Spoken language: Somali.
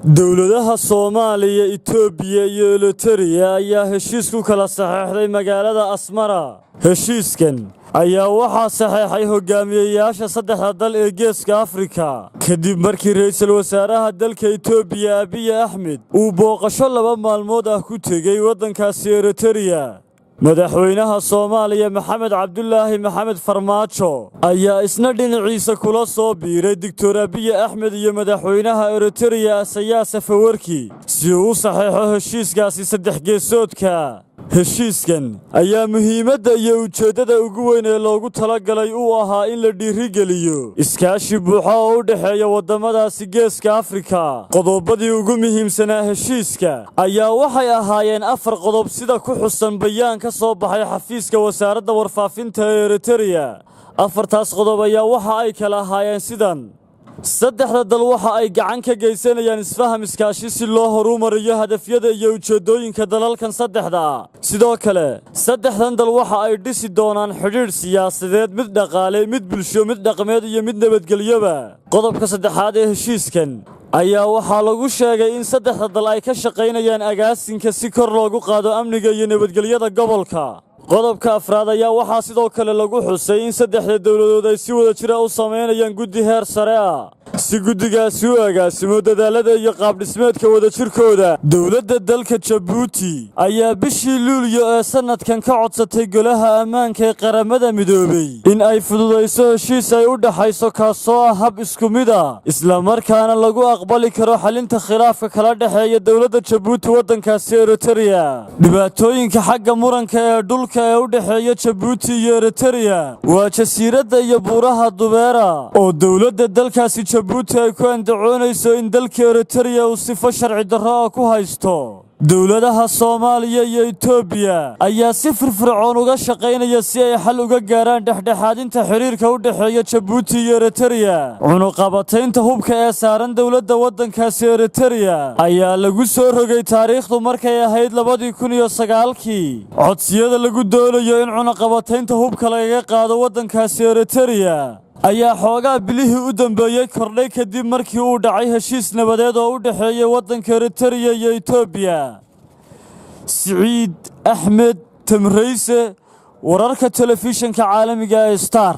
dowladaha Soomaaliya, Itoobiya iyo Eritrea ayaa heshiis ku kala saxeexday magaalada Asmara. Heshiiskan ayaa waxaa saxeexay hogaamiyayaasha saddexda dal ee Geeska Afrika kadib markii ra'iisul wasaaraha dalka Itoobiya Abiy Ahmed uu booqasho 2 maalmood ah ku tegay waddankaasi Eritrea. madaxweynaha Soomaaliya Maxamed Cabdullaahi Maxamed Farmaajo ayaa isna dhinaciisa kula soo biiray Dr. Abiy Ahmed iyo madaxweynaha Eritrea Isaias Afwerki si uu saxeexo heshiiskaasi saddex geesoodka. heshiiskan ayaa muhiimadda iyo ujeedada ugu weyn ee loogu talagalay uu ahaa in la dhiirigeliyo iskaashi buuxa oo u dhexeeya waddamadaasi Geeska Afrika. qodobadii ugu muhiimsanaa heshiiska ayaa waxay ahaayeen 4 qodob sida ku xusan bayaan ka soo baxay xafiiska wasaaradda warfaafinta ee Eritrea. 4taas qodob ayaa waxa ay kala ahaayeen sidan: saddexda dal waxa ay gacan ka geysanayaan isfaham iskaashi si loo horumariyo hadafyada iyo ujeedooyinka dalalkan saddexda. sidoo kale saddexdan dal waxa ay dhisi doonaan xidhiidh siyaasadeed, mid dhaqaale, mid bulsho, mid dhaqameed iyo mid nabadgelyoba. qodobka saddexaad ee heshiiskan ayaa waxaa lagu sheegay in saddexda dal ay ka shaqaynayaan agaasinka si kor loogu qaado amniga iyo nabadgelyada gobolka. qodobka afraad ayaa waxaa sidoo kale lagu xusay in saddexda dowladood ay si wada jir ah u sameynayaan guddi heer sare ah si guddigaasi u agaasimo dadaalada iyo qaab-dhismeedka wadajirkooda. dowladda dalka Jabuuti ayaa bishii Luulyo ee sanadkan ka codsatay Golaha Ammaanka ee Qaramada Midoobay in ay fududeyso heshiis ay u dhaxayso kaasoo ah hab isku mid ah isla markaana lagu aqbali karo xalinta khilaafka kala dhexeeya dowladda Jabuuti waddankaasi Eritrea. dhibaatooyinka xagga muranka ee dhulka ee u dhexeeya Jabuuti iyo Eritrea waa jasiiradda iyo buuraha Dubeera oo dowladda dalkaasi Jabuuti ay ku andacoonayso in dalka Eritrea uu sifo sharci darro ah ku haysto. dowladaha Soomaaliya iyo Itoobiya ayaa si firfircoon uga shaqaynaya si ay xal uga gaaraan dhexdhexaadinta xiriirka u dhexeeya Jabuuti iyo Eritrea. cunuqabataynta hubka ee saaran dowladda waddankaasi Eritrea ayaa lagu soo rogay taariikhdu markay ahayd 2009kii. codsiyada lagu doonayo in cunuqabataynta hubka lagaga qaado waddankaasi Eritrea ayaa xoogaa bilihii u dambeeyay kordhay kadib markii uu dhacay heshiis nabadeed oo u dhexeeya waddanka Eritrea iyo Itoobiya. Siciid Axmed Tamreyse, wararka telefishinka caalamiga ee Star.